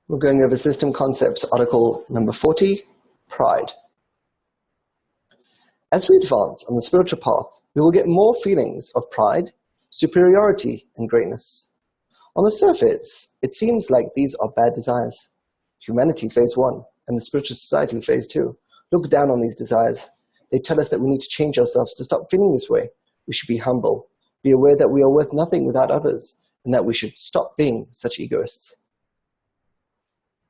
We're going over System Concepts, article number 40, Pride. As we advance on the spiritual path, we will get more feelings of pride, superiority, and greatness. On the surface, it seems like these are bad desires. Humanity, phase 1, and the spiritual society, phase 2, look down on these desires. They tell us that we need to change ourselves to stop feeling this way. We should be humble, be aware that we are worth nothing without others, and that we should stop being such egoists.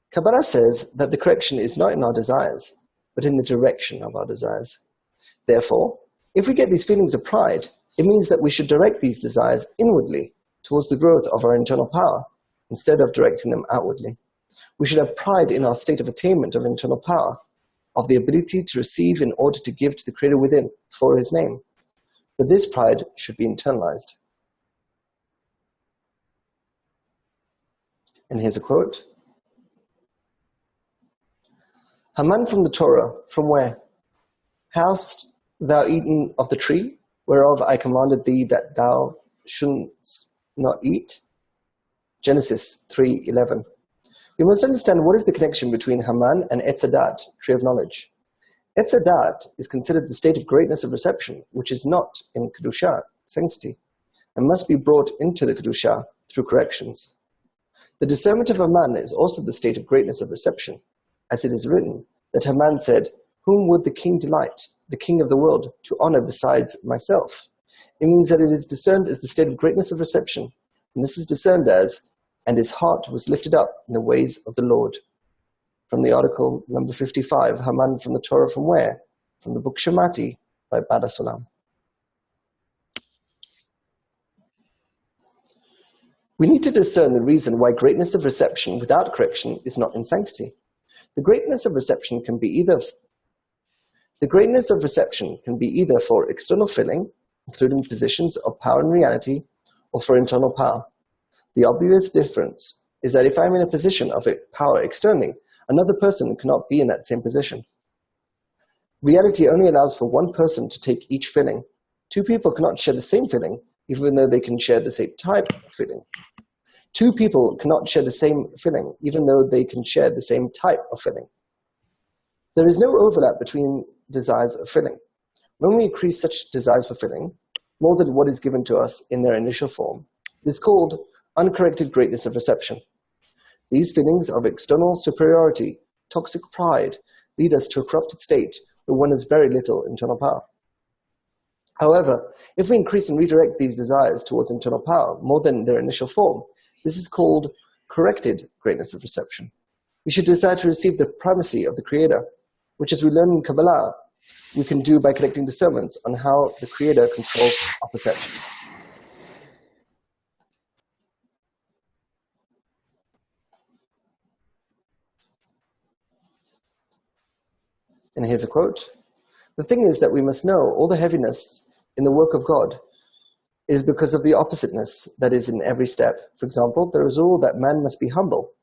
Kabbalah says that the correction is not in our desires, but in the direction of our desires. Therefore, if we get these feelings of pride, it means that we should direct these desires inwardly towards the growth of our internal power, instead of directing them outwardly. We should have pride in our state of attainment of internal power, of the ability to receive in order to give to the Creator within for His name. But this pride should be internalized. And here's a quote. Haman from the Torah, from where? Hast thou eaten of the tree, whereof I commanded thee that thou shouldst not eat? Genesis 3:11. We must understand what is the connection between Haman and Etz Hadat, tree of knowledge. Etz Hadat is considered the state of greatness of reception, which is not in Kedusha, sanctity, and must be brought into the Kedusha through corrections. The discernment of Haman is also the state of greatness of reception, as it is written that Haman said, "Whom would the king delight, the king of the world, to honor besides myself?" It means that it is discerned as the state of greatness of reception, and this is discerned as, "And his heart was lifted up in the ways of the Lord." From the article number 55, Haman from the Torah, from where? From the book Shemati by Bada Sulam. We need to discern the reason why greatness of reception without correction is not in sanctity. The greatness of reception can be either for external filling, including positions of power and reality, or for internal power. The obvious difference is that if I'm in a position of power externally, another person cannot be in that same position. Reality only allows for one person to take each filling. Two people cannot share the same filling, even though they can share the same type of filling. Two people cannot share the same filling, even though they can share the same type of filling. There is no overlap between desires of filling. When we increase such desires for filling, more than what is given to us in their initial form, it is called uncorrected greatness of reception. These feelings of external superiority, toxic pride, lead us to a corrupted state where one has very little internal power. However, if we increase and redirect these desires towards internal power more than their initial form, this is called corrected greatness of reception. We should desire to receive the primacy of the Creator, which, as we learn in Kabbalah, we can do by collecting discernments on how the Creator controls our perception. And here's a quote. The thing is that we must know all the heaviness in the work of God is because of the oppositeness that is in every step. For example, there is a rule that man must be humble.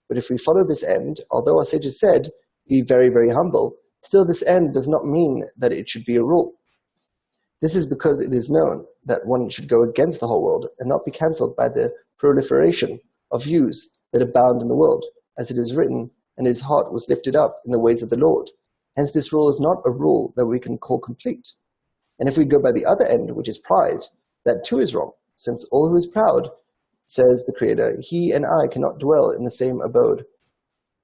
But if we follow this end, although our sages said, be very, very humble, still this end does not mean that it should be a rule. This is because it is known that one should go against the whole world and not be cancelled by the proliferation of views that abound in the world, as it is written, and his heart was lifted up in the ways of the Lord. Hence, this rule is not a rule that we can call complete. And if we go by the other end, which is pride, that too is wrong, since all who is proud, says the Creator, he and I cannot dwell in the same abode.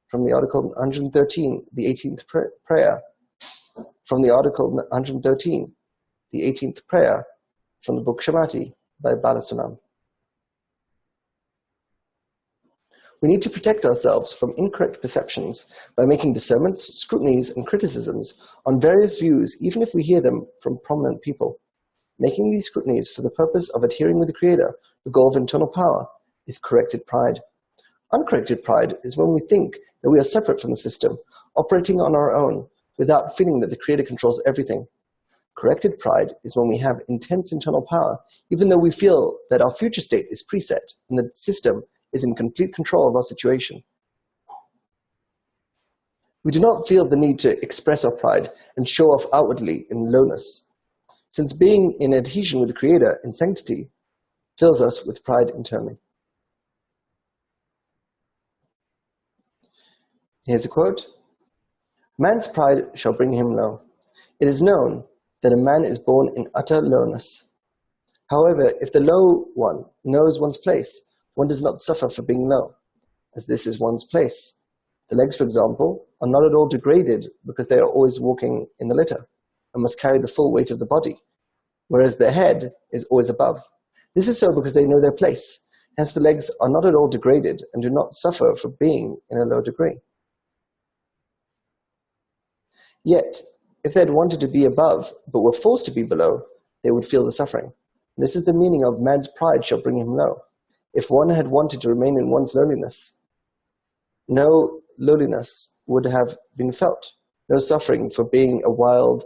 From the article 113, the 18th prayer. From the article 113, the 18th prayer, from the book Shemati by Bada Sulam. We need to protect ourselves from incorrect perceptions by making discernments, scrutinies, and criticisms on various views, even if we hear them from prominent people. Making these scrutinies for the purpose of adhering with the Creator, the goal of internal power, is corrected pride. Uncorrected pride is when we think that we are separate from the system, operating on our own, without feeling that the Creator controls everything. Corrected pride is when we have intense internal power, even though we feel that our future state is preset and the system is in complete control of our situation. We do not feel the need to express our pride and show off outwardly in lowness, since being in adhesion with the Creator in sanctity fills us with pride internally. Here's a quote. Man's pride shall bring him low. It is known that a man is born in utter lowness. However, if the low one knows one's place, one does not suffer for being low, as this is one's place. The legs, for example, are not at all degraded because they are always walking in the litter and must carry the full weight of the body, whereas the head is always above. This is so because they know their place. Hence the legs are not at all degraded and do not suffer for being in a low degree. Yet, if they had wanted to be above, but were forced to be below, they would feel the suffering. This is the meaning of man's pride shall bring him low. If one had wanted to remain in one's lowliness, no lowliness would have been felt. No suffering for being a wild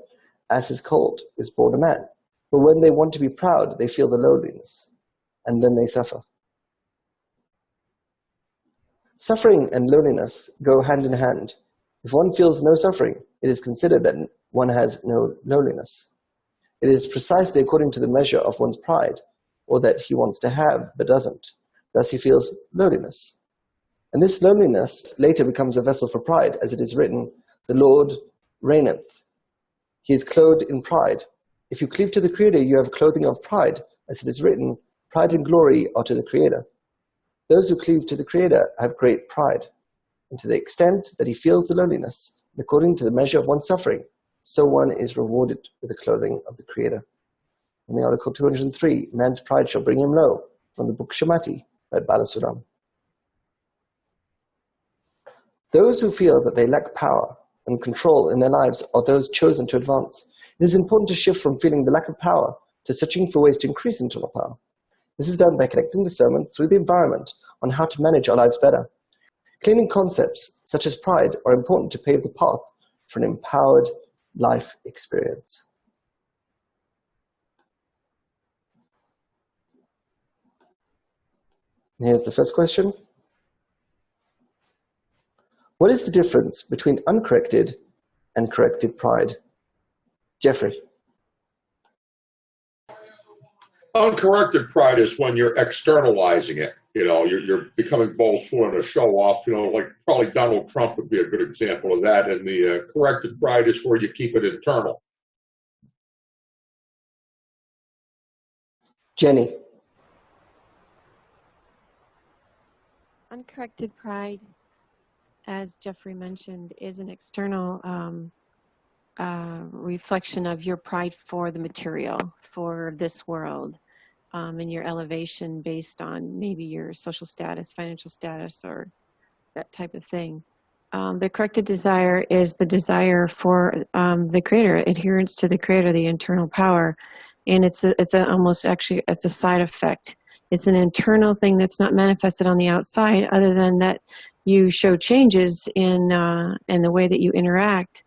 as is cold is born a man. But when they want to be proud, they feel the lowliness, and then they suffer. Suffering and lowliness go hand in hand. If one feels no suffering, it is considered that one has no lowliness. It is precisely according to the measure of one's pride, or that he wants to have but doesn't. Thus he feels lowliness. And this loneliness later becomes a vessel for pride, as it is written, the Lord reigneth. He is clothed in pride. If you cleave to the Creator, you have clothing of pride, as it is written, pride and glory are to the Creator. Those who cleave to the Creator have great pride. And to the extent that he feels the loneliness, according to the measure of one's suffering, so one is rewarded with the clothing of the Creator. In the article 203, man's pride shall bring him low, from the book Shamati by Balasuram. Those who feel that they lack power and control in their lives are those chosen to advance. It is important to shift from feeling the lack of power to searching for ways to increase internal power. This is done by collecting discernment through the environment on how to manage our lives better. Cleaning concepts such as pride are important to pave the path for an empowered life experience. And here's the first question. What is the difference between uncorrected and corrected pride? Jeffrey. Uncorrected pride is when you're externalizing it. You know, you're becoming boastful and a show off. You know, like probably Donald Trump would be a good example of that. And the corrected pride is where you keep it internal. Jenny. Uncorrected pride, as Jeffrey mentioned, is an external reflection of your pride for the material, for this world, and your elevation based on maybe your social status, financial status, or that type of thing. The corrected desire is the desire for the Creator, adherence to the Creator, the internal power, and it's almost actually a side effect. It's an internal thing that's not manifested on the outside, other than that you show changes in the way that you interact,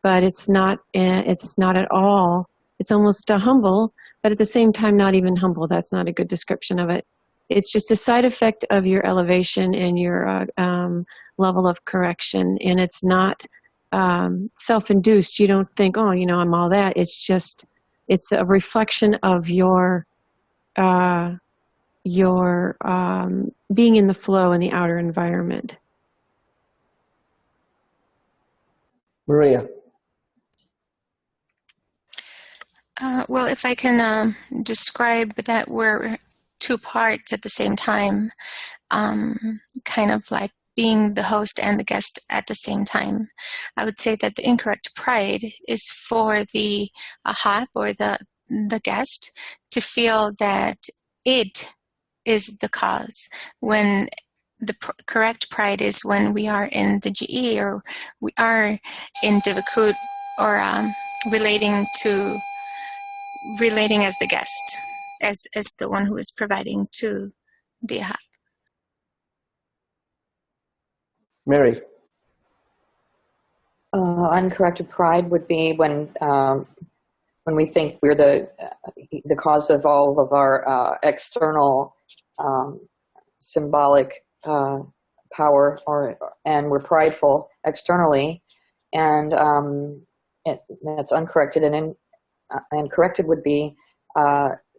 but it's not at all. It's almost humble, but at the same time not even humble. That's not a good description of it. It's just a side effect of your elevation and your level of correction, and it's not self-induced. You don't think, oh, you know, I'm all that. It's just, it's a reflection of your being in the flow in the outer environment. Maria. Well, if I can describe that we're two parts at the same time, kind of like being the host and the guest at the same time, I would say that the incorrect pride is for the ahab, or the guest, to feel that it is the cause, when the correct pride is when we are in the GE, or we are in Divakut, or relating as the guest, as the one who is providing to the ahab. Mary. Uncorrected pride would be when we think we're the cause of all of our external symbolic power, and we're prideful externally, and that's uncorrected. And corrected would be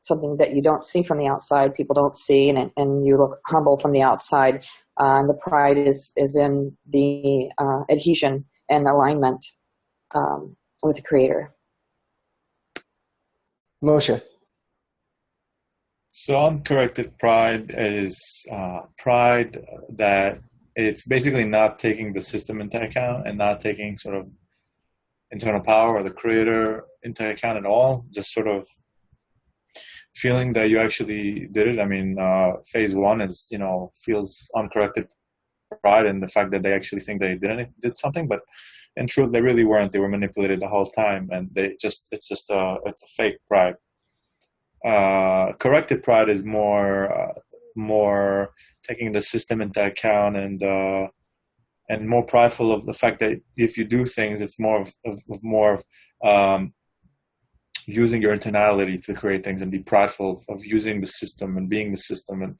something that you don't see from the outside, people don't see, and you look humble from the outside. And the pride is in the adhesion and alignment with the Creator. Moshe. So uncorrected pride is pride that it's basically not taking the system into account and not taking sort of internal power or the Creator into account at all. Just sort of feeling that you actually did it. I mean, phase one is, feels uncorrected pride in the fact that they actually think they did something, but in truth, they really weren't. They were manipulated the whole time, and it's a fake pride. Corrected pride is more taking the system into account and more prideful of the fact that if you do things, it's more of using your internality to create things and be prideful of using the system and being the system, and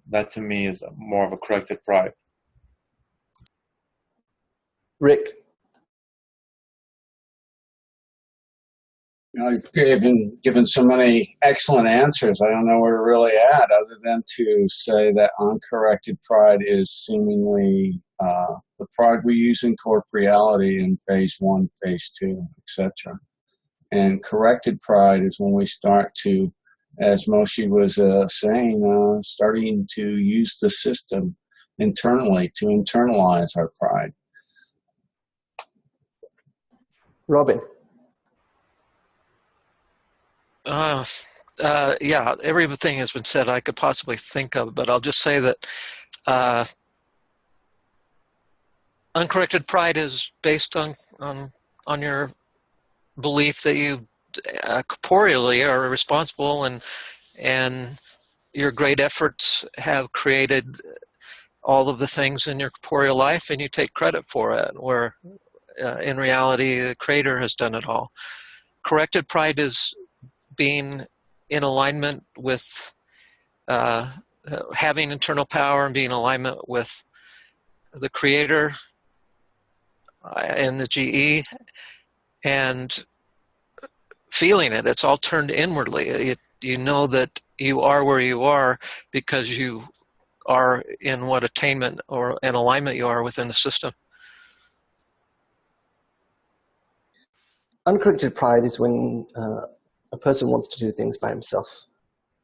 that to me is more of a corrected pride. Rick. You've given so many excellent answers. I don't know where to really add other than to say that uncorrected pride is seemingly the pride we use in corporeality in phase one, phase two, etc. And corrected pride is when we start to, as Moshe was saying, starting to use the system internally to internalize our pride. Robin. Yeah, everything has been said I could possibly think of, but I'll just say that uncorrected pride is based on your belief that you corporeally are responsible, and your great efforts have created all of the things in your corporeal life, and you take credit for it, where in reality the Creator has done it all. Corrected pride is being in alignment with having internal power and being in alignment with the Creator and the GE, and feeling it. It's all turned inwardly. You know that you are where you are because you are in what attainment or an alignment you are within the system. Uncorrected pride is when a person wants to do things by himself.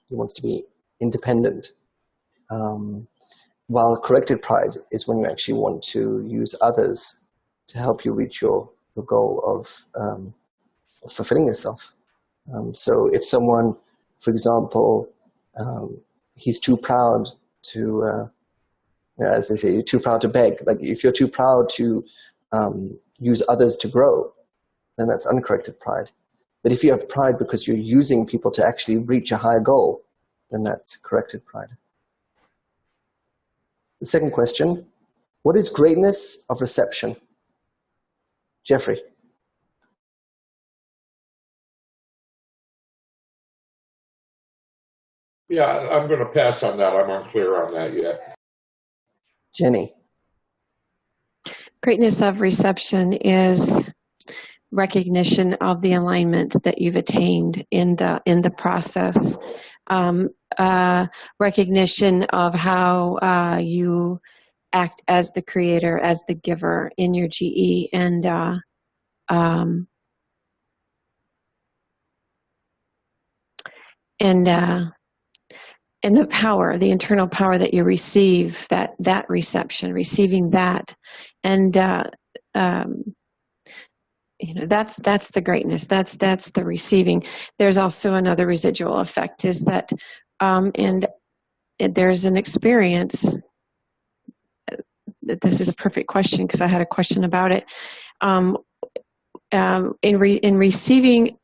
He wants to be independent. While corrected pride is when you actually want to use others to help you reach your goal of fulfilling yourself. So if someone, for example, he's too proud to, as they say, you're too proud to beg. Like if you're too proud to use others to grow, then that's uncorrected pride. But if you have pride because you're using people to actually reach a higher goal, then that's corrected pride. The second question, what is greatness of reception? Jeffrey. Yeah, I'm going to pass on that. I'm unclear on that yet. Jenny. Greatness of reception is recognition of the alignment that you've attained in the process. Recognition of how you act as the creator, as the giver in your GE, and the power, the internal power that you receive, that reception, receiving that, and that's the greatness. That's the receiving. There's also another residual effect is that, and there's an experience. This is a perfect question because I had a question about it. In receiving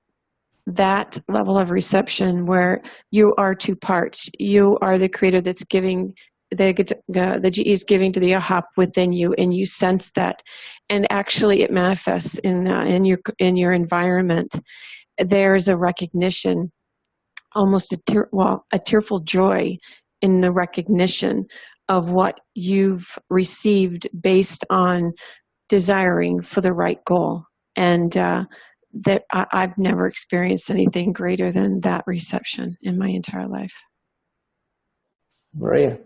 that level of reception where you are two parts, you are the creator that's giving, the GE is giving to the ahop within you, and you sense that, and actually it manifests in your environment. There's a recognition, almost a tearful joy in the recognition of what you've received based on desiring for the right goal. And that I've never experienced anything greater than that reception in my entire life. Maria.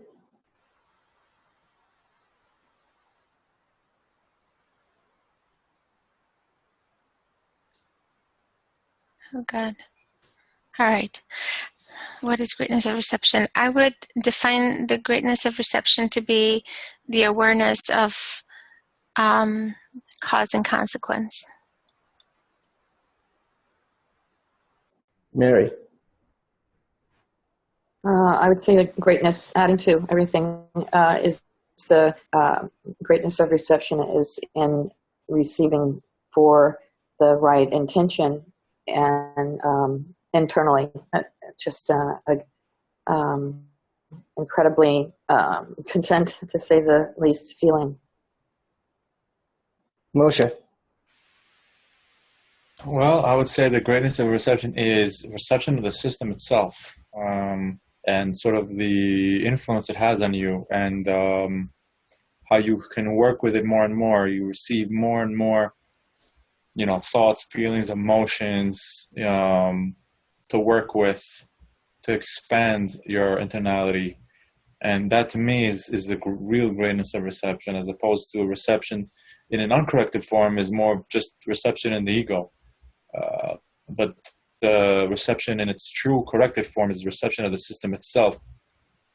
Oh, God. All right. What is greatness of reception? I would define the greatness of reception to be the awareness of cause and consequence. Mary. I would say that greatness, adding to everything, is the greatness of reception is in receiving for the right intention and internally, just incredibly content, to say the least, feeling. Moshe. Well, I would say the greatness of reception is reception of the system itself, and sort of the influence it has on you, and how you can work with it more and more. You receive more and more, thoughts, feelings, emotions to work with, to expand your internality. And that to me is the real greatness of reception, as opposed to a reception in an uncorrected form is more of just reception in the ego. But the reception in its true corrected form is reception of the system itself.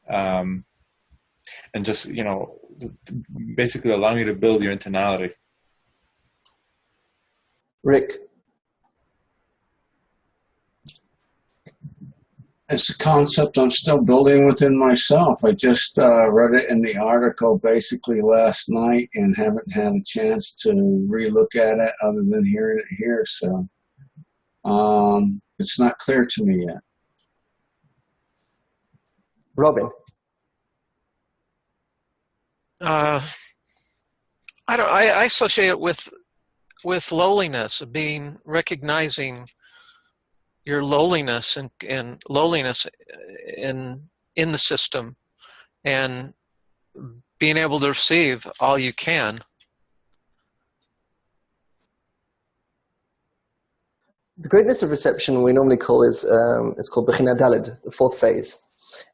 And just, basically allowing you to build your internality. Rick. It's a concept I'm still building within myself. I just read it in the article basically last night and haven't had a chance to relook at it other than hearing it here. So it's not clear to me yet. Robin. I associate it with lowliness, recognizing your lowliness and lowliness in the system, and being able to receive all you can. The greatness of reception we normally call it's called Bechina Daled, the fourth phase.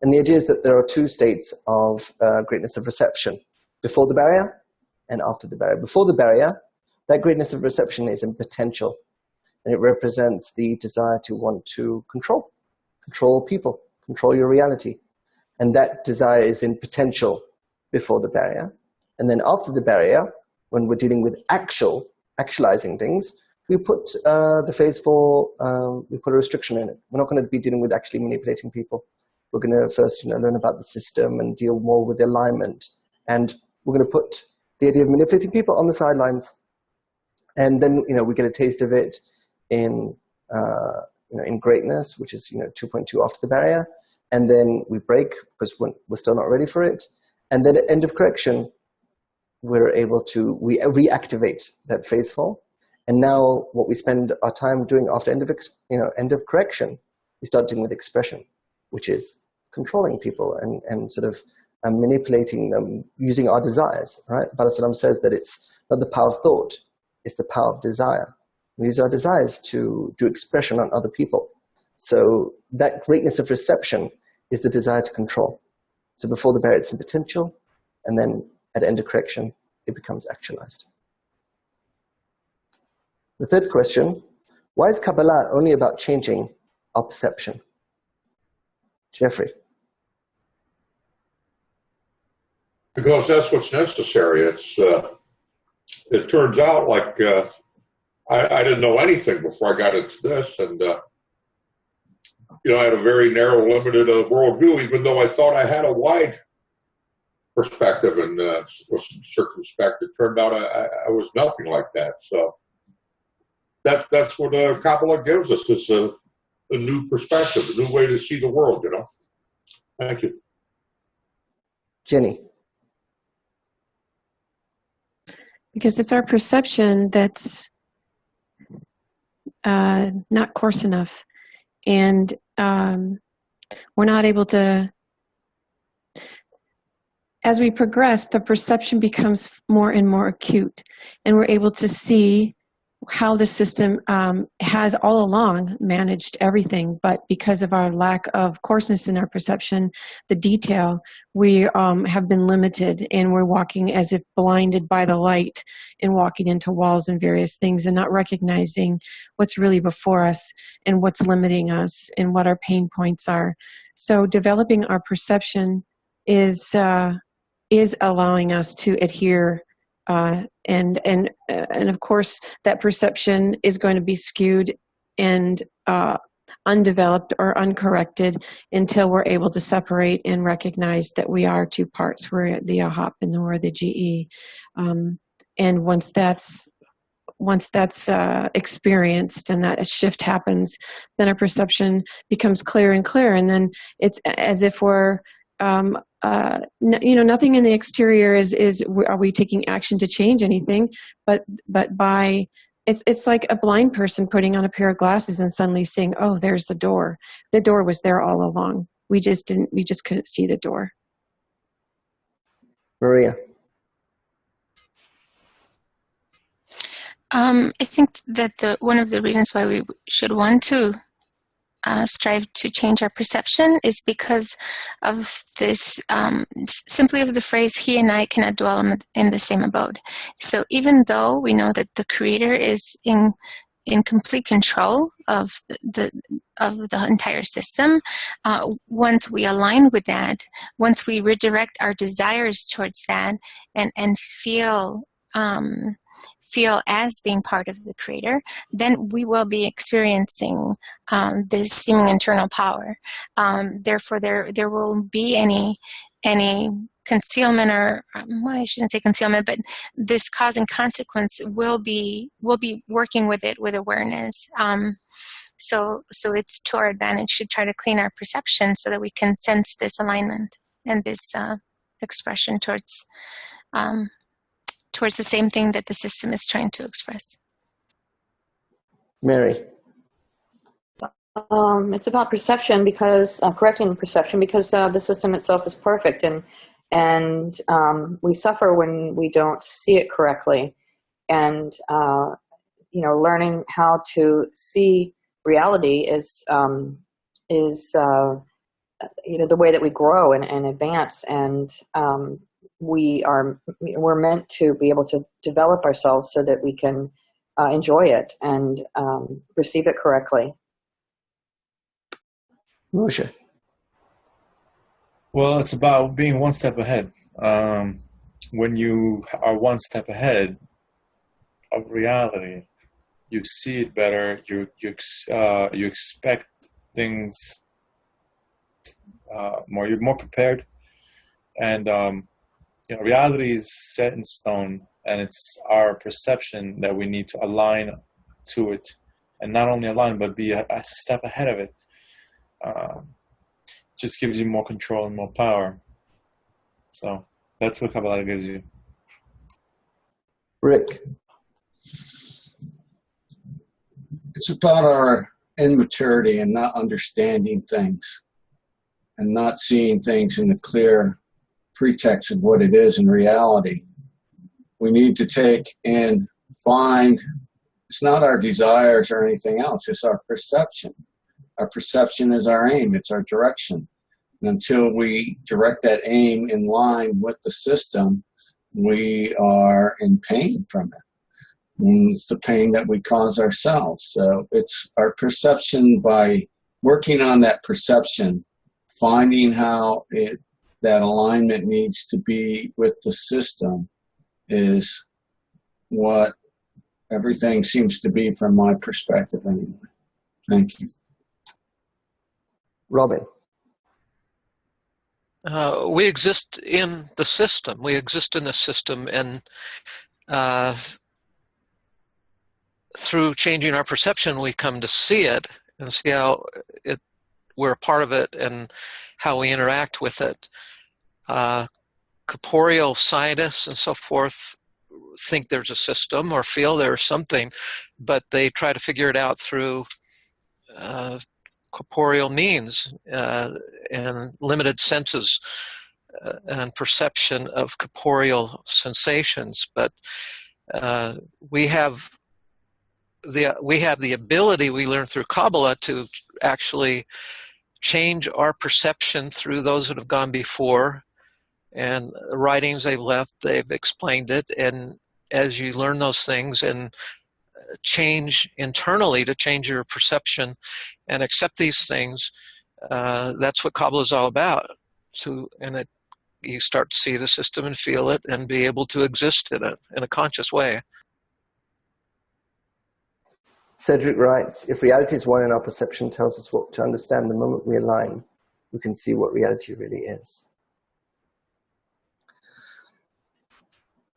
And the idea is that there are two states of greatness of reception, before the barrier and after the barrier. Before the barrier, that greatness of reception is in potential, and it represents the desire to want to control people, control your reality. And that desire is in potential before the barrier. And then after the barrier, when we're dealing with actualizing things, we put the phase 4, we put a restriction in it. We're not going to be dealing with actually manipulating people. We're going to first learn about the system and deal more with the alignment. And we're going to put the idea of manipulating people on the sidelines. And then we get a taste of it in greatness, which is 2.2 after the barrier. And then we break because we're still not ready for it. And then at end of correction, we're able to reactivate that phase 4. And now what we spend our time doing after end of correction, we start doing with expression, which is controlling people and sort of manipulating them using our desires, right? Balasalam says that it's not the power of thought, it's the power of desire. We use our desires to do expression on other people. So that greatness of reception is the desire to control. So before the barrier, it's in potential, and then at end of correction, it becomes actualized. The third question, why is Kabbalah only about changing our perception? Jeffrey. Because that's what's necessary. It turns out like I didn't know anything before I got into this, and I had a very narrow, limited worldview, even though I thought I had a wide perspective and was circumspect. It turned out I was nothing like that. So that's what Kabbalah gives us, is a new perspective, a new way to see the world. Thank you, Jenny. Because it's our perception that's not coarse enough, and we're not able to, as we progress, the perception becomes more and more acute, and we're able to see how the system has all along managed everything, but because of our lack of coarseness in our perception, the detail, we have been limited, and we're walking as if blinded by the light and walking into walls and various things and not recognizing what's really before us and what's limiting us and what our pain points are. So developing our perception is allowing us to adhere, and of course that perception is going to be skewed and undeveloped or uncorrected until we're able to separate and recognize that we are two parts. We're the AHOP and we're the GE. And once that's experienced and that a shift happens, then our perception becomes clearer and clearer, and then it's as if we're nothing in the exterior are we taking action to change anything, but by it's like a blind person putting on a pair of glasses and suddenly seeing, oh, there's the door. The door was there all along. We just couldn't see the door. Maria. I think that one of the reasons why we should want to strive to change our perception is because of this, simply of the phrase, he and I cannot dwell in the same abode. So even though we know that the Creator is in complete control of the entire system, once we align with that, once we redirect our desires towards that and feel as being part of the Creator, then we will be experiencing this seeming internal power. Therefore, there will be any concealment, or well, I shouldn't say concealment, but this cause and consequence will be working with it with awareness. So it's to our advantage to try to clean our perception so that we can sense this alignment and this expression towards the same thing that the system is trying to express. Mary. It's about perception, because correcting perception, because the system itself is perfect, and we suffer when we don't see it correctly. And learning how to see reality is the way that we grow and advance. And we're meant to be able to develop ourselves so that we can enjoy it and receive it correctly. Moshe. Well, it's about being one step ahead. When you are one step ahead of reality, you see it better. You expect things more. You're more prepared, and reality is set in stone, and it's our perception that we need to align to it, and not only align, but be a step ahead of it. Just gives you more control and more power. So that's what Kabbalah gives you. Rick. It's about our immaturity and not understanding things and not seeing things in the clear pretext of what it is in reality. We need to take and find, it's not our desires or anything else, it's our perception. Our perception is our aim, it's our direction. And until we direct that aim in line with the system, we are in pain from it. And it's the pain that we cause ourselves. So it's our perception. By working on that perception, finding how that alignment needs to be with the system is what everything seems to be from my perspective anyway. Thank you. Robin. We exist in the system. We exist in the system, and through changing our perception, we come to see it and see how we're a part of it and how we interact with it. Corporeal scientists and so forth think there's a system or feel there's something, but they try to figure it out through corporeal means and limited senses and perception of corporeal sensations. But we have we have the ability we learn through Kabbalah to actually change our perception through those that have gone before, and the writings they've left, they've explained it. And as you learn those things and change internally to change your perception and accept these things, that's what Kabbalah is all about. You start to see the system and feel it and be able to exist in it in a conscious way. Cedric writes, if reality is one and our perception tells us what to understand, the moment we align, we can see what reality really is.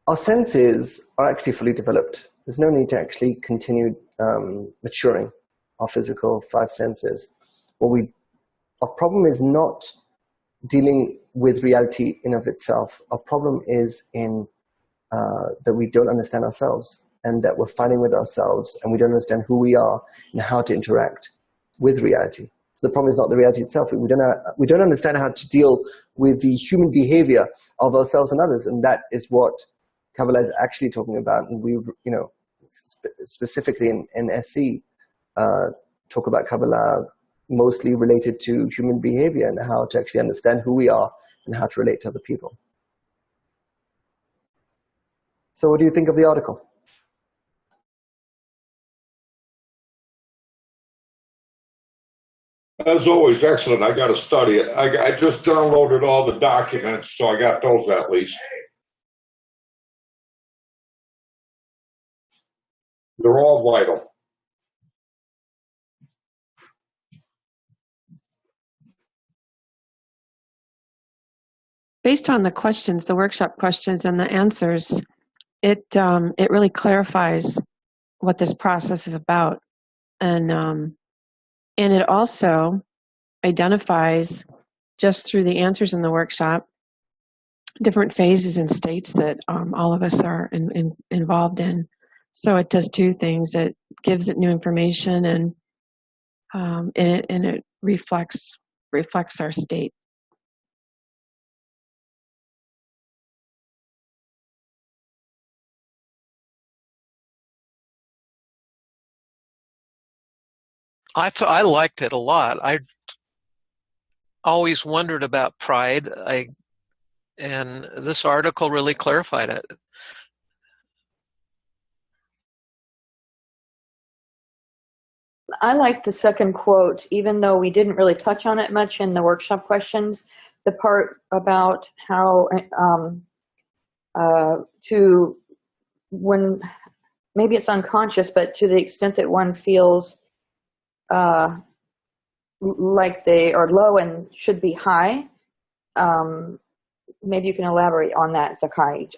Our senses are actually fully developed. There's no need to actually continue maturing our physical five senses. Our problem is not dealing with reality in of itself. Our problem is in that we don't understand ourselves, and that we're fighting with ourselves, and we don't understand who we are and how to interact with reality. So the problem is not the reality itself. We don't understand how to deal with the human behavior of ourselves and others, and that is what Kabbalah is actually talking about. And we, specifically in SC, talk about Kabbalah mostly related to human behavior and how to actually understand who we are and how to relate to other people. So what do you think of the article? As always, excellent. I got to study it. I just downloaded all the documents, so I got those at least. They're all vital. Based on the questions, the workshop questions and the answers, it really clarifies what this process is about, and it also identifies, just through the answers in the workshop, different phases and states that all of us are involved in. So it does two things: it gives it new information, and it reflects our state. I liked it a lot. I always wondered about pride, and this article really clarified it. I like the second quote, even though we didn't really touch on it much in the workshop questions, the part about how when maybe it's unconscious, but to the extent that one feels like they are low and should be high, maybe you can elaborate on that, Zakai.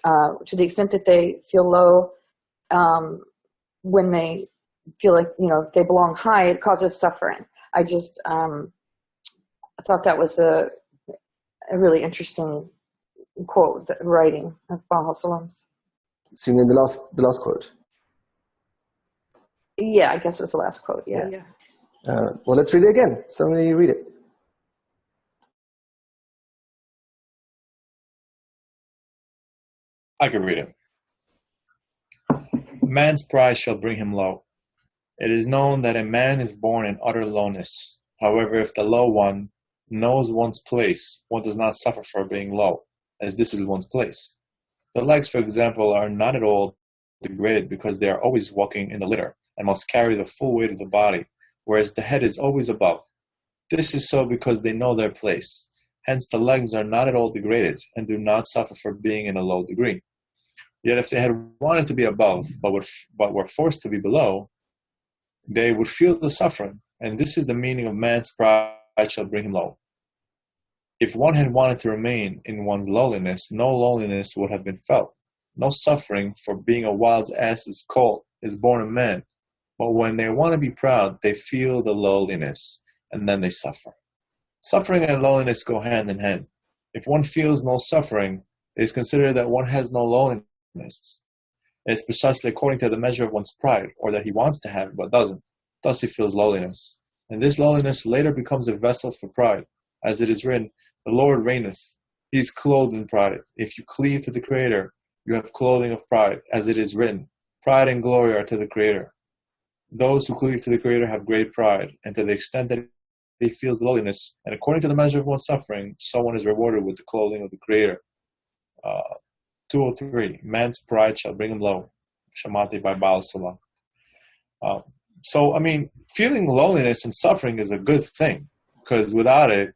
To the extent that they feel low, when they feel like they belong high, it causes suffering. I just thought that was a really interesting quote, writing of Baha Salam's. So you mean the last quote? Yeah, I guess it was the last quote. Yeah. Well, let's read it again. Somebody read it. I can read it. Man's pride shall bring him low. It is known that a man is born in utter lowness. However, if the low one knows one's place, one does not suffer for being low, as this is one's place. The legs, for example, are not at all degraded because they are always walking in the litter and must carry the full weight of the body, whereas the head is always above. This is so because they know their place. Hence, the legs are not at all degraded and do not suffer for being in a low degree. Yet if they had wanted to be above, but were forced to be below, they would feel the suffering, and this is the meaning of man's pride shall bring him low. If one had wanted to remain in one's lowliness, no loneliness would have been felt. No suffering for being a wild ass's colt is born of man. But when they want to be proud, they feel the lowliness, and then they suffer. Suffering and lowliness go hand in hand. If one feels no suffering, it is considered that one has no lowliness. It is precisely according to the measure of one's pride, or that he wants to have it but doesn't. Thus he feels lowliness. And this lowliness later becomes a vessel for pride. As it is written, the Lord reigneth. He is clothed in pride. If you cleave to the Creator, you have clothing of pride. As it is written, pride and glory are to the Creator. those who cleave to the Creator have great pride, and to the extent that he feels lowliness, and according to the measure of one's suffering, so one is rewarded with the clothing of the Creator. 203. Man's pride shall bring him low. Shamati by Baal Salah. So, I mean, feeling loneliness and suffering is a good thing, because without it,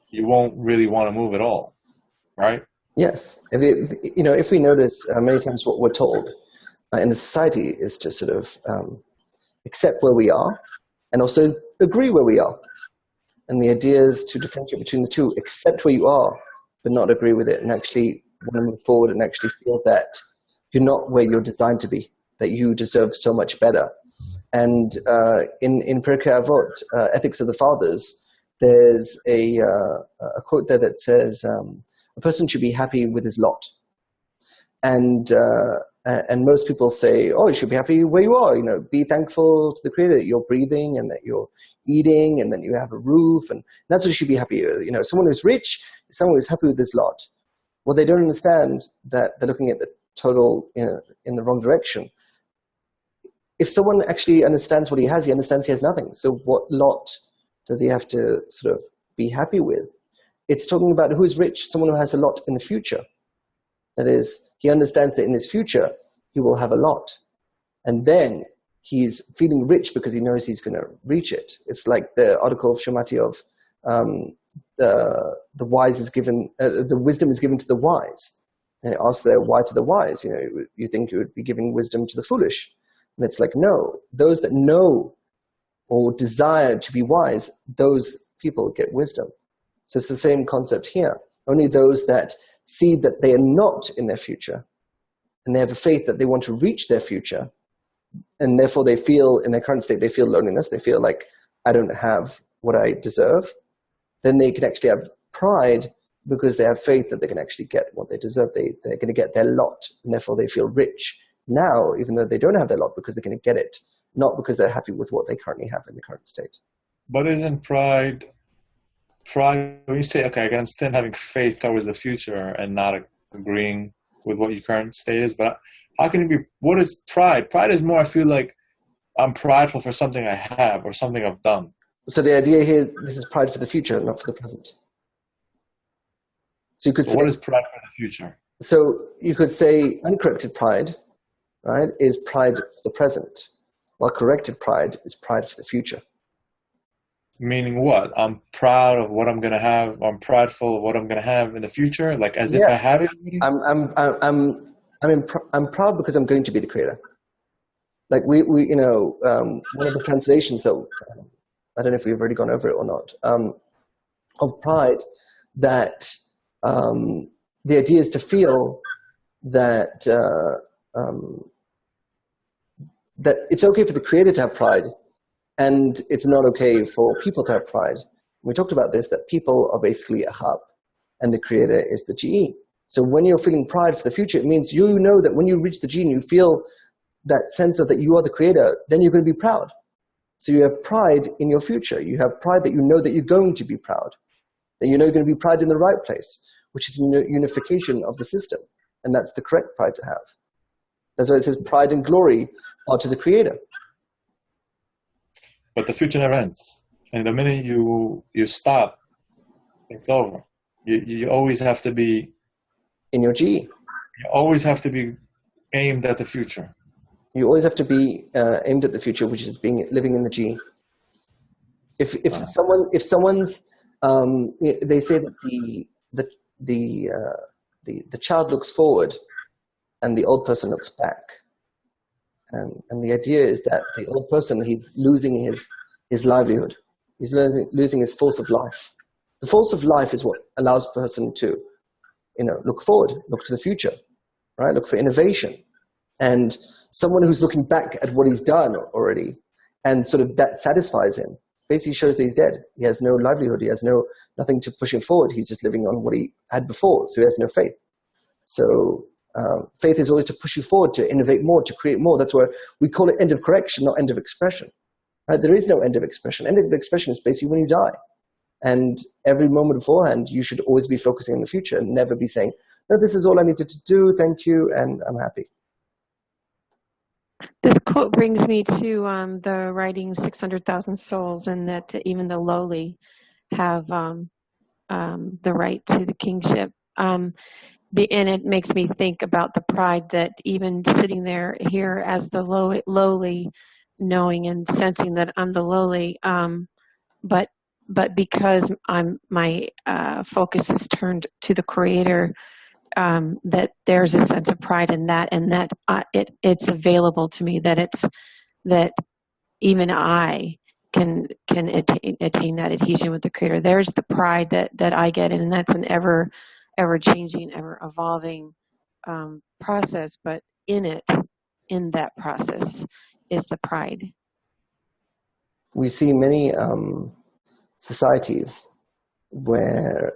you won't really want to move at all, right? Yes. If we notice many times what we're told in the society is to sort of accept where we are and also agree where we are. And the idea is to differentiate between the two, accept where you are, but not agree with it, and actually want to move forward and actually feel that you're not where you're designed to be, that you deserve so much better. And in Pirkei Avot, Ethics of the Fathers, there's a quote there that says, a person should be happy with his lot. And most people say, oh, you should be happy where you are. Be thankful to the Creator that you're breathing and that you're eating and that you have a roof. And that's what you should be happy with. Someone who's rich is someone who's happy with his lot. Well, they don't understand that they're looking at the total in the wrong direction. If someone actually understands what he understands he has nothing. So what lot does he have to sort of be happy with? It's talking about who is rich, someone who has a lot in the future. That is, he understands that in his future, he will have a lot. And then he's feeling rich because he knows he's going to reach it. It's like the article of Shomati of the wise is given, the wisdom is given to the wise. And it asks there, why to the wise? You think you would be giving wisdom to the foolish. And it's like, no, those that know or desire to be wise, those people get wisdom. So it's the same concept here. Only those that see that they are not in their future, and they have a faith that they want to reach their future, and therefore they feel, in their current state, they feel loneliness, they feel like, I don't have what I deserve, then they can actually have pride because they have faith that they can actually get what they deserve. They're going to get their lot, and therefore they feel rich now, even though they don't have their lot, because they're going to get it, not because they're happy with what they currently have in the current state. But isn't pride, when you say, okay, I can understand having faith towards the future and not agreeing with what your current state is, but how can it be, what is pride? Pride is more, I feel like I'm prideful for something I have or something I've done. So the idea here, this is pride for the future, not for the present. So you could say, what is pride for the future? So you could say uncorrected pride, right, is pride for the present, while corrected pride is pride for the future. Meaning what? I'm proud of what I'm going to have. I'm prideful of what I'm going to have in the future, like as if I have it. I'm proud because I'm going to be the Creator. Like we one of the translations that I don't know if we've already gone over it or not, of pride, that the idea is to feel that that it's okay for the Creator to have pride, and it's not okay for people to have pride. We talked about this, that people are basically a hub, and the Creator is the GE. So when you're feeling pride for the future, it means you know that when you reach the GE and you feel that sense of that you are the Creator, then you're going to be proud. So you have pride in your future. You have pride that you know that you're going to be proud, that you know you're going to be proud in the right place, which is unification of the system. And that's the correct pride to have. That's why it says pride and glory are to the Creator. But the future never ends. And the minute you stop, it's over. You always have to be in your GE. You always have to be aimed at the future. You always have to be aimed at the future, which is living in the GE. If someone's they say that the child looks forward and the old person looks back. And the idea is that the old person, he's losing his livelihood. He's losing his force of life. The force of life is what allows a person to, look forward, look to the future, right? Look for innovation. And someone who's looking back at what he's done already, and sort of that satisfies him, basically shows that he's dead. He has no livelihood. He has nothing to push him forward. He's just living on what he had before. So he has no faith. So faith is always to push you forward, to innovate more, to create more. That's why we call it end of correction, not end of expression. Right? There is no end of expression. End of expression is basically when you die. And every moment beforehand, you should always be focusing on the future and never be saying, no, this is all I needed to do. Thank you. And I'm happy. This quote brings me to the writing 600,000 Souls, and that even the lowly have the right to the kingship. And it makes me think about the pride that even sitting there here as the lowly, knowing and sensing that I'm the lowly, but because my focus is turned to the Creator, that there's a sense of pride in that, and that it's available to me, that even I can attain that adhesion with the Creator. There's the pride that I get, and that's an ever changing, ever evolving process. But in that process, is the pride. We see many societies where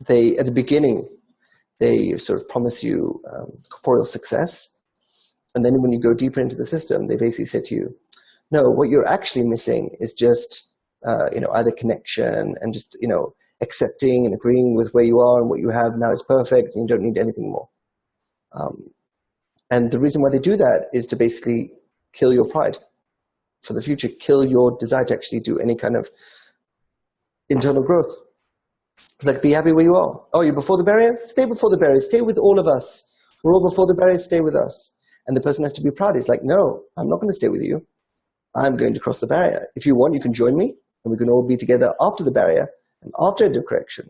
they, at the beginning, they sort of promise you corporeal success. And then when you go deeper into the system, they basically say to you, no, what you're actually missing is just, either connection and just, accepting and agreeing with where you are and what you have now is perfect and you don't need anything more. And the reason why they do that is to basically kill your pride for the future, kill your desire to actually do any kind of internal growth. It's like, be happy where you are. Oh, you're before the barrier? Stay before the barrier. Stay with all of us. We're all before the barrier. Stay with us. And the person has to be proud. He's like, no, I'm not going to stay with you. I'm going to cross the barrier. If you want, you can join me, and we can all be together after the barrier and after the correction.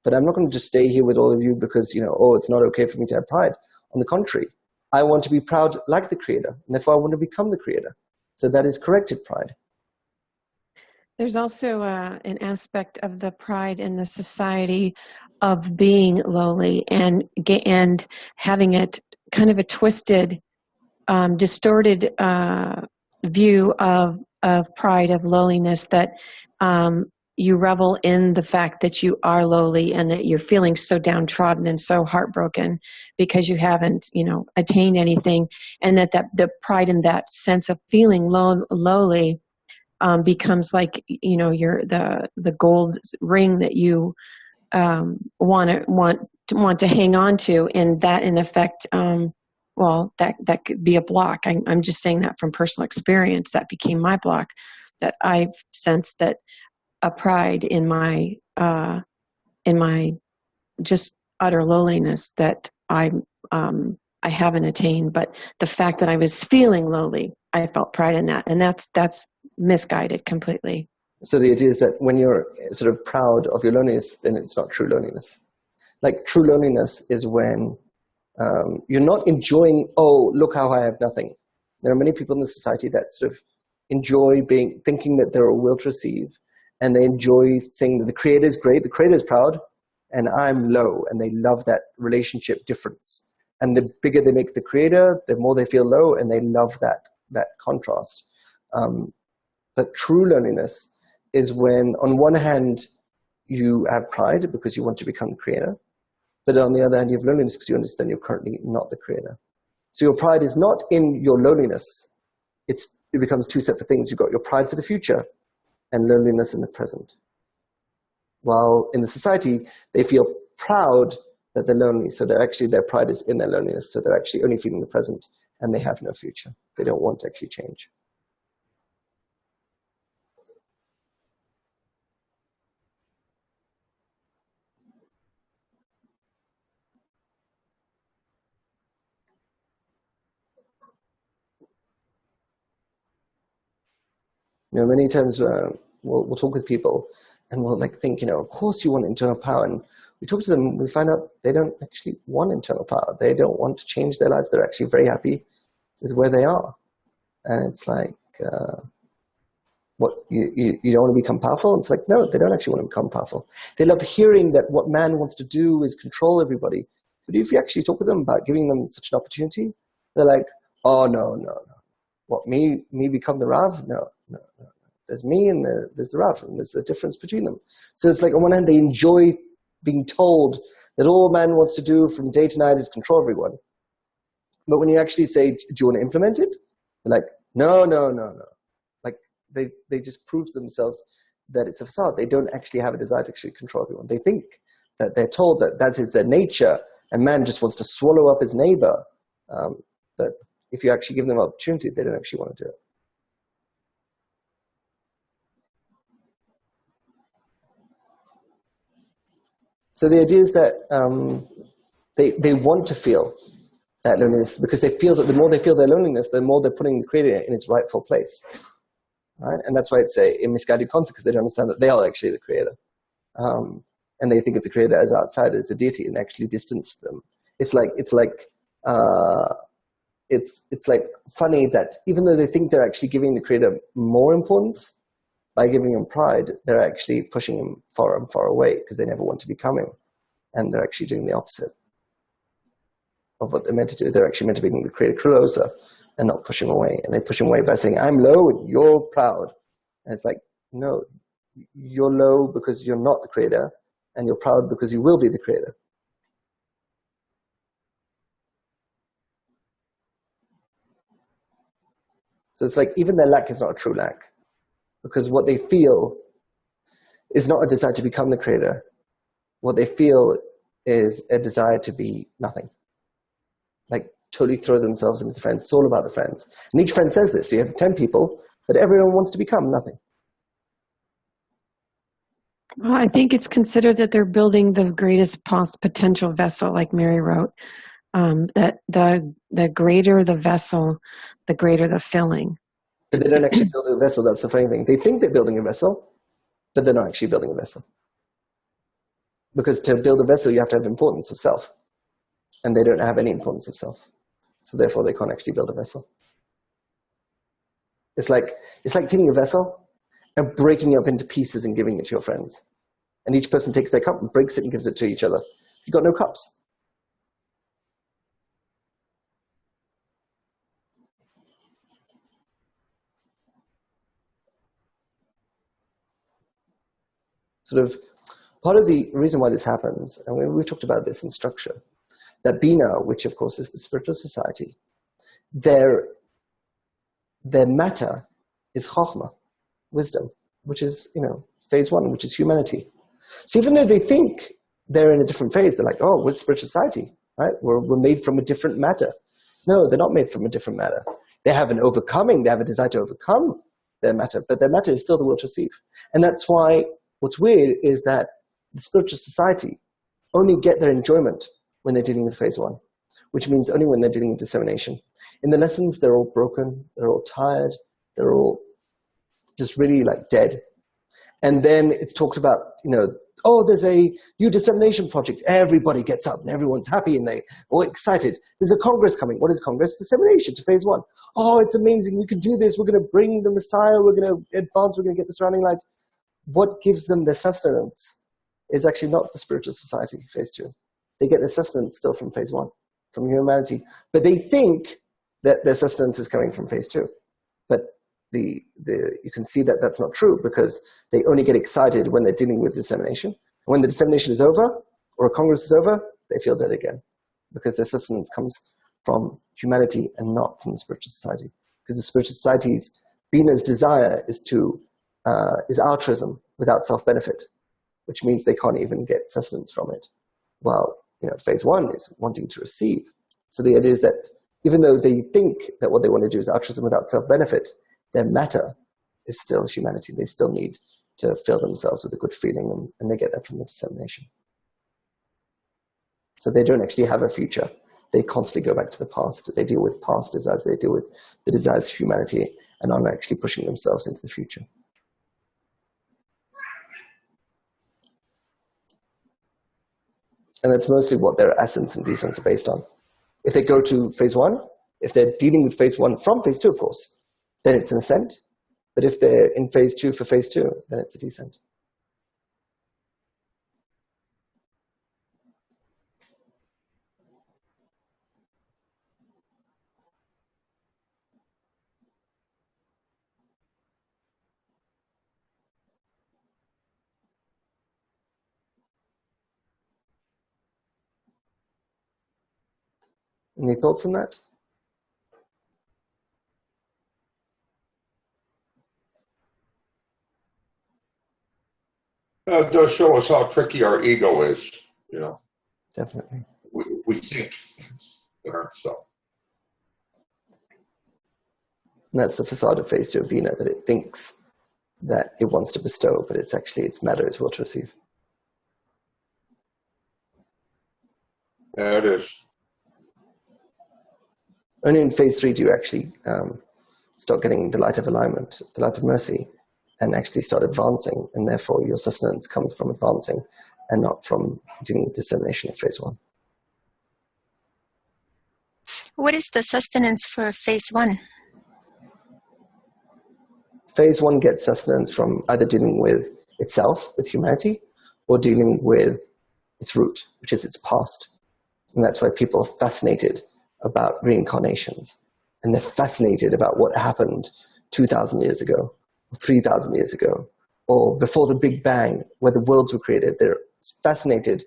But I'm not going to just stay here with all of you because, it's not okay for me to have pride. On the contrary, I want to be proud like the Creator, and therefore I want to become the Creator. So that is corrected pride. There's also an aspect of the pride in the society of being lowly and having it kind of a twisted, distorted view of pride, of lowliness, that you revel in the fact that you are lowly and that you're feeling so downtrodden and so heartbroken because you haven't, attained anything, and that the pride in that sense of feeling lowly becomes like, you're the gold ring that you want to hang on to, and that in effect, that could be a block. I'm just saying that from personal experience. That became my block. That I've sensed that a pride in my just utter lowliness that I haven't attained, but the fact that I was feeling lowly, I felt pride in that, and that's misguided completely. So the idea is that when you're sort of proud of your loneliness, then it's not true loneliness. Like, true loneliness is when you're not enjoying, oh, look how I have nothing. There are many people in the society that sort of enjoy thinking that they're a will to receive, and they enjoy saying that the Creator is great, the Creator is proud, and I'm low, and they love that relationship difference. And the bigger they make the Creator, the more they feel low, and they love that contrast. But true loneliness is when, on one hand, you have pride because you want to become the Creator, but on the other hand, you have loneliness because you understand you're currently not the Creator. So your pride is not in your loneliness. It becomes two separate things. You've got your pride for the future and loneliness in the present. While in the society, they feel proud that they're lonely, so their pride is in their loneliness, so they're actually only feeling the present, and they have no future. They don't want to actually change. Many times we'll talk with people and we'll think, of course you want internal power. And we talk to them and we find out they don't actually want internal power. They don't want to change their lives. They're actually very happy with where they are. And it's like, what, you don't want to become powerful? And it's like, no, they don't actually want to become powerful. They love hearing that what man wants to do is control everybody. But if you actually talk with them about giving them such an opportunity, they're like, oh, no. What, me become the Rav? No. There's me and there's the Rav, and there's a difference between them. So it's like, on one hand, they enjoy being told that all man wants to do from day to night is control everyone. But when you actually say, do you want to implement it? They're like, no. Like, they just prove to themselves that it's a facade. They don't actually have a desire to actually control everyone. They think that they're told that that's their nature, and man just wants to swallow up his neighbor. But if you actually give them opportunity, they don't actually want to do it. So the idea is that they want to feel that loneliness because they feel that the more they feel their loneliness, the more they're putting the creator in its rightful place. Right? And that's why it's a misguided concept, because they don't understand that they are actually the creator. And they think of the creator as outside, as a deity, and actually distance them. It's like funny that even though they think they're actually giving the creator more importance, by giving him pride, they're actually pushing him far and far away because they never want to become him. And they're actually doing the opposite of what they're meant to do. They're actually meant to bring the creator closer and not push him away. And they push him away by saying, I'm low and you're proud. And it's like, no, you're low because you're not the creator, and you're proud because you will be the creator. So it's like even their lack is not a true lack, because what they feel is not a desire to become the creator. What they feel is a desire to be nothing. Like totally throw themselves into the friends. It's all about the friends. And each friend says this. So you have 10 people, but everyone wants to become nothing. Well, I think it's considered that they're building the greatest potential vessel, like Mary wrote, that the greater the vessel, the greater the filling. But they don't actually build a vessel. That's the funny thing. They think they're building a vessel, but they're not actually building a vessel. Because to build a vessel, you have to have importance of self. And they don't have any importance of self. So therefore, they can't actually build a vessel. It's like taking a vessel and breaking it up into pieces and giving it to your friends. And each person takes their cup and breaks it and gives it to each other. You've got no cups. Sort of part of the reason why this happens, and we've talked about this in structure, that Bina, which of course is the spiritual society, their matter is Chokhmah, wisdom, which is, phase one, which is humanity. So even though they think they're in a different phase, they're like, oh, we're spiritual society, right? We're made from a different matter. No, they're not made from a different matter. They have an overcoming, they have a desire to overcome their matter, but their matter is still the will to receive. And that's why what's weird is that the spiritual society only get their enjoyment when they're dealing with phase one, which means only when they're dealing with dissemination. In the lessons, they're all broken, they're all tired, they're all just really like dead. And then it's talked about, oh, there's a new dissemination project. Everybody gets up and everyone's happy and they're all excited. There's a Congress coming. What is Congress? Dissemination to phase one. Oh, it's amazing. We can do this. We're going to bring the Messiah. We're going to advance. We're going to get the surrounding light. What gives them their sustenance is actually not the spiritual society, phase two. They get their sustenance still from phase one, from humanity. But they think that their sustenance is coming from phase two. But you can see that that's not true, because they only get excited when they're dealing with dissemination. And when the dissemination is over, or a Congress is over, they feel dead again, because their sustenance comes from humanity and not from the spiritual society. Because the spiritual society's, Bina's desire is altruism without self-benefit, which means they can't even get sustenance from it. While phase one is wanting to receive. So the idea is that even though they think that what they want to do is altruism without self-benefit, their matter is still humanity. They still need to fill themselves with a good feeling, and they get that from the dissemination. So they don't actually have a future. They constantly go back to the past. They deal with past desires. They deal with the desires of humanity and aren't actually pushing themselves into the future. And that's mostly what their ascents and descents are based on. If they go to phase one, if they're dealing with phase one from phase two, of course, then it's an ascent. But if they're in phase two for phase two, then it's a descent. Any thoughts on that? It does show us how tricky our ego is, Definitely. We think things that aren't so. And that's the facade of phase 2 of Bina, that it thinks that it wants to bestow, but it's actually its matter is will to receive. Yeah, it is. Only in phase 3 do you actually start getting the light of alignment, the light of mercy, and actually start advancing, and therefore your sustenance comes from advancing and not from dealing with dissemination of phase 1. What is the sustenance for phase 1? Phase 1 gets sustenance from either dealing with itself, with humanity, or dealing with its root, which is its past. And that's why people are fascinated about reincarnations. And they're fascinated about what happened 2,000 years ago, or 3,000 years ago, or before the Big Bang, where the worlds were created. They're fascinated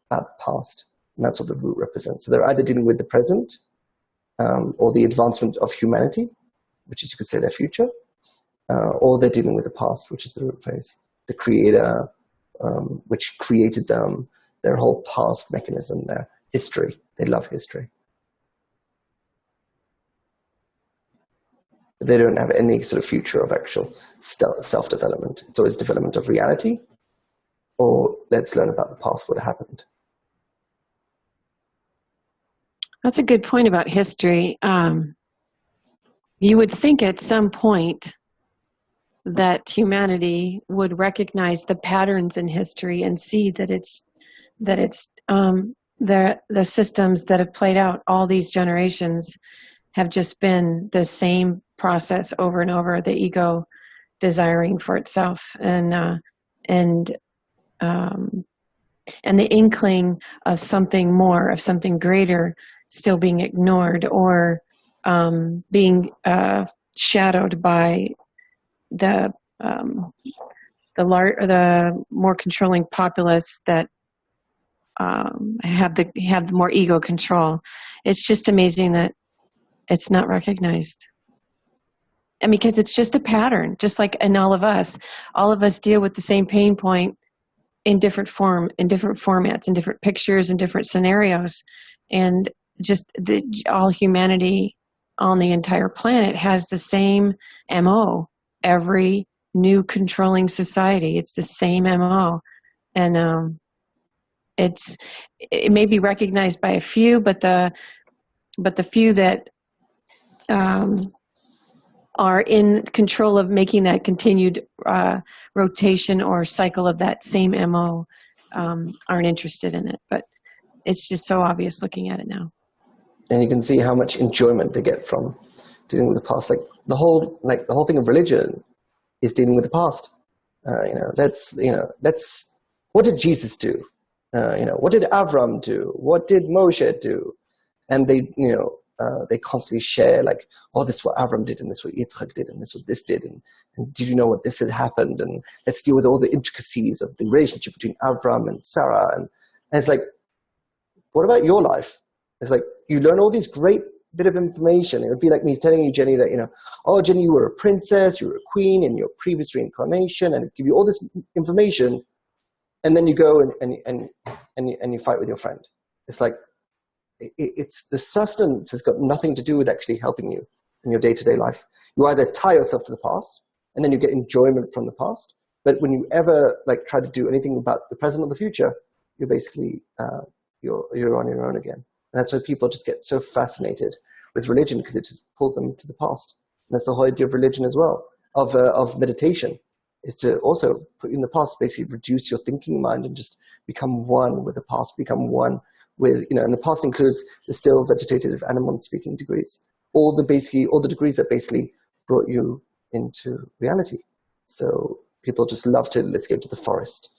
about the past. And that's what the root represents. So they're either dealing with the present, or the advancement of humanity, which is, you could say, their future, or they're dealing with the past, which is the root phase. The creator, which created them, their whole past mechanism, their history. They love history. But they don't have any sort of future of actual self-development. It's always development of reality, or let's learn about the past, what happened. That's a good point about history. You would think at some point that humanity would recognize the patterns in history and see that the systems that have played out all these generations have just been the same process over and over, the ego desiring for itself, and the inkling of something more, of something greater, still being ignored or being shadowed by the more controlling populace that have more ego control. It's just amazing that it's not recognized. And because it's just a pattern, just like in all of us deal with the same pain point in different formats, in different pictures, in different scenarios. And just all humanity on the entire planet has the same MO. Every new controlling society, it's the same MO. And it may be recognized by a few, but the few that are in control of making that continued rotation or cycle of that same MO aren't interested in it. But it's just so obvious looking at it now. And you can see how much enjoyment they get from dealing with the past. Like the whole thing of religion is dealing with the past. What did Jesus do? What did Avram do? What did Moshe do? And they constantly share like, oh, this is what Avram did, and this is what Yitzchak did, and this is what this did, and did you know what this had happened? And let's deal with all the intricacies of the relationship between Avram and Sarah. And it's like, what about your life? It's like, you learn all these great bit of information. It would be like me telling you, Jenny, that, oh, Jenny, you were a princess, you were a queen in your previous reincarnation, and give you all this information, and then you go and you fight with your friend. It's like, it's the sustenance has got nothing to do with actually helping you in your day-to-day life. You either tie yourself to the past, and then you get enjoyment from the past. But when you ever try to do anything about the present or the future, you're basically you're on your own again. And that's why people just get so fascinated with religion, because it just pulls them to the past. And that's the whole idea of religion as well, of meditation, is to also put you in the past, basically reduce your thinking mind and just become one with the past, become one with, and the past includes the still, vegetative, animal, and speaking degrees. All the degrees that basically brought you into reality. So people just love to, let's go to the forest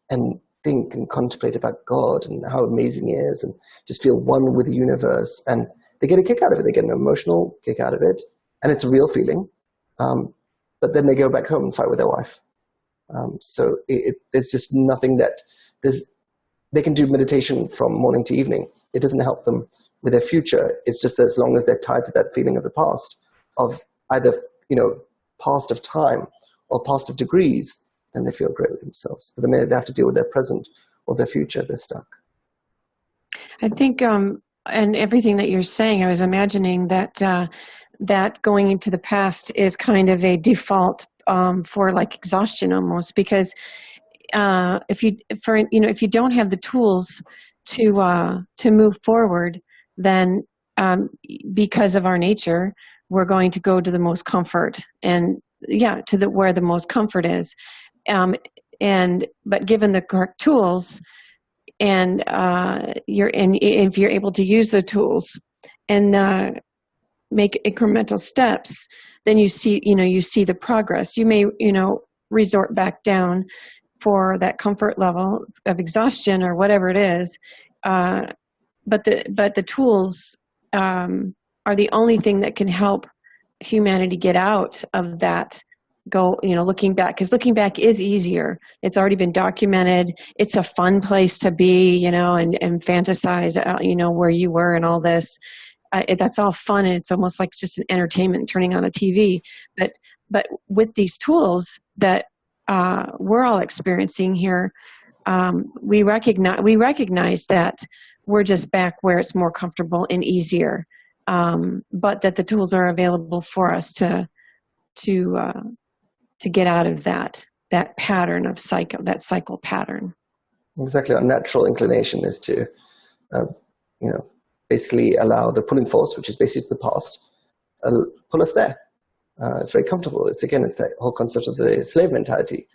and think and contemplate about God and how amazing He is, and just feel one with the universe. And they get a kick out of it. They get an emotional kick out of it. And it's a real feeling. But then they go back home and fight with their wife. So there's just nothing they can do meditation from morning to evening. It doesn't help them with their future. It's just as long as they're tied to that feeling of the past, of either, past of time or past of degrees, then they feel great with themselves. But the minute they have to deal with their present or their future, they're stuck. I think, and everything that you're saying, I was imagining that that going into the past is kind of a default for like exhaustion almost, because if you don't have the tools to move forward, then because of our nature, we're going to go to the most comfort, and where the most comfort is. But given the correct tools, and if you're able to use the tools and make incremental steps, then you see the progress. You may resort back down for that comfort level of exhaustion or whatever it is, but the tools are the only thing that can help humanity get out of that. Looking back, because looking back is easier. It's already been documented. It's a fun place to be, and fantasize, where you were and all this. That's all fun, and it's almost like just an entertainment, turning on a TV. But with these tools that we're all experiencing here, we recognize that we're just back where it's more comfortable and easier, but that the tools are available for us to get out of that pattern of cycle pattern. Exactly. Our natural inclination is to, basically allow the pulling force, which is basically the past, pull us there. It's very comfortable. It's that whole concept of the slave mentality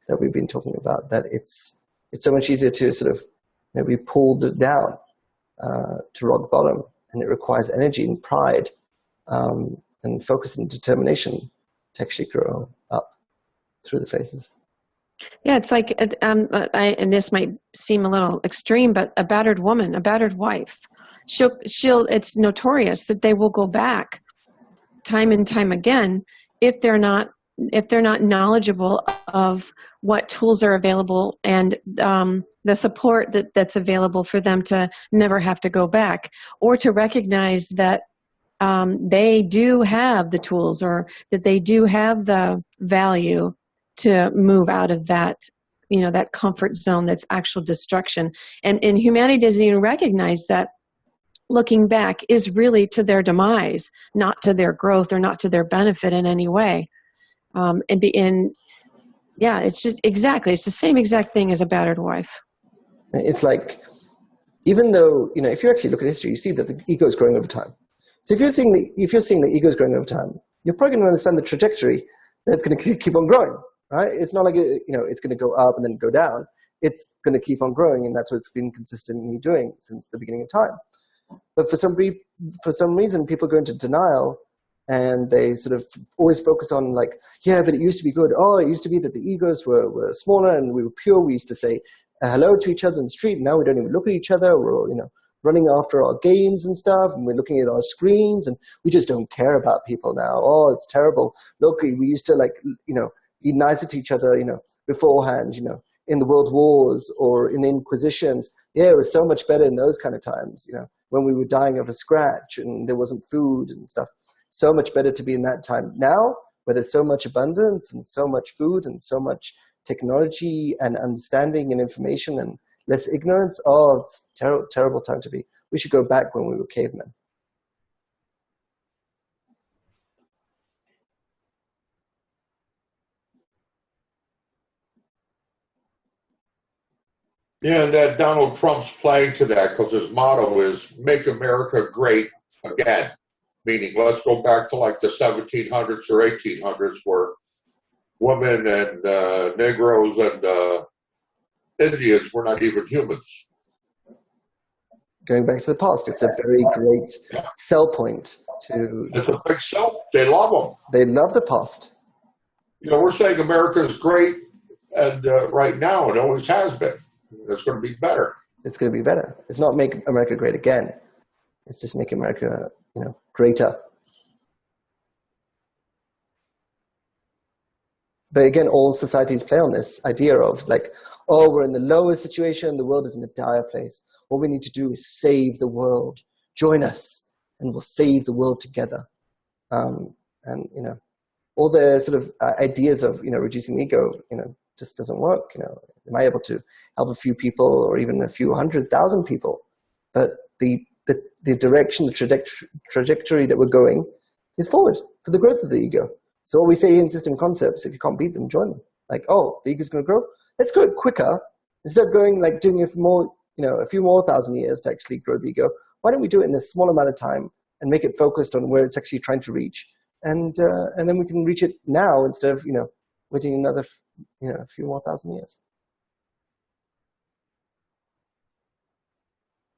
that we've been talking about, that it's so much easier to sort of be pulled down to rock bottom, and it requires energy and pride and focus and determination to actually grow up through the phases. Yeah, it's like, and this might seem a little extreme, but a battered woman, a battered wife, it's notorious that they will go back time and time again if they're not knowledgeable of what tools are available and the support that's available for them to never have to go back, or to recognize that they do have the tools, or that they do have the value to move out of that, that comfort zone that's actual destruction. And humanity doesn't even recognize that looking back is really to their demise, not to their growth or not to their benefit in any way. It's just it's the same exact thing as a battered wife. It's like, even though, if you actually look at history, you see that the ego is growing over time. So if you're seeing the ego is growing over time, you're probably going to understand the trajectory that it's going to keep on growing, right? It's not like, it's going to go up and then go down. It's going to keep on growing, and that's what it's been consistently doing since the beginning of time. But for some reason, people go into denial, and they sort of always focus on but it used to be good. Oh, it used to be that the egos were smaller and we were pure. We used to say hello to each other in the street. Now we don't even look at each other. We're all, running after our games and stuff, and we're looking at our screens, and we just don't care about people now. Oh, it's terrible. Look, we used to be nicer to each other, beforehand, in the world wars or in the Inquisitions. Yeah, it was so much better in those kind of times, when we were dying of a scratch and there wasn't food and stuff. So much better to be in that time. Now, where there's so much abundance and so much food and so much technology and understanding and information and less ignorance, it's terrible time to be. We should go back when we were cavemen. Yeah, and that Donald Trump's playing to that, because his motto is "Make America Great Again," meaning let's go back to like the 1700s or 1800s, where women and Negroes and Indians were not even humans. Going back to the past, it's a very great sell point to. It's a big sell. They love them. They love the past. We're saying America's great, and right now it always has been. It's going to be better. It's going to be better. It's not make America great again. It's just make America, greater. But again, all societies play on this idea of we're in the lowest situation. The world is in a dire place. All we need to do is save the world. Join us, and we'll save the world together. All the sort of ideas of reducing the ego, just doesn't work. Am I able to help a few people or even a few 100,000 people? But the direction, the trajectory that we're going is forward for the growth of the ego. So what we say in system concepts, if you can't beat them, join them. Like, oh, the ego's going to grow. Let's grow it quicker. Instead of going like doing it for more, a few more thousand years to actually grow the ego, why don't we do it in a small amount of time and make it focused on where it's actually trying to reach? And then we can reach it now instead of, waiting another, a few more thousand years.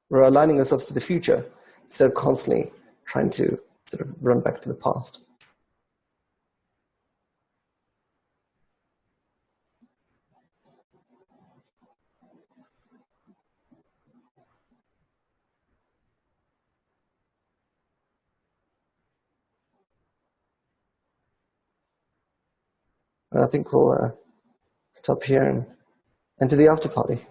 We're aligning ourselves to the future instead of constantly trying to sort of run back to the past. And I think we'll stop here and enter the after party.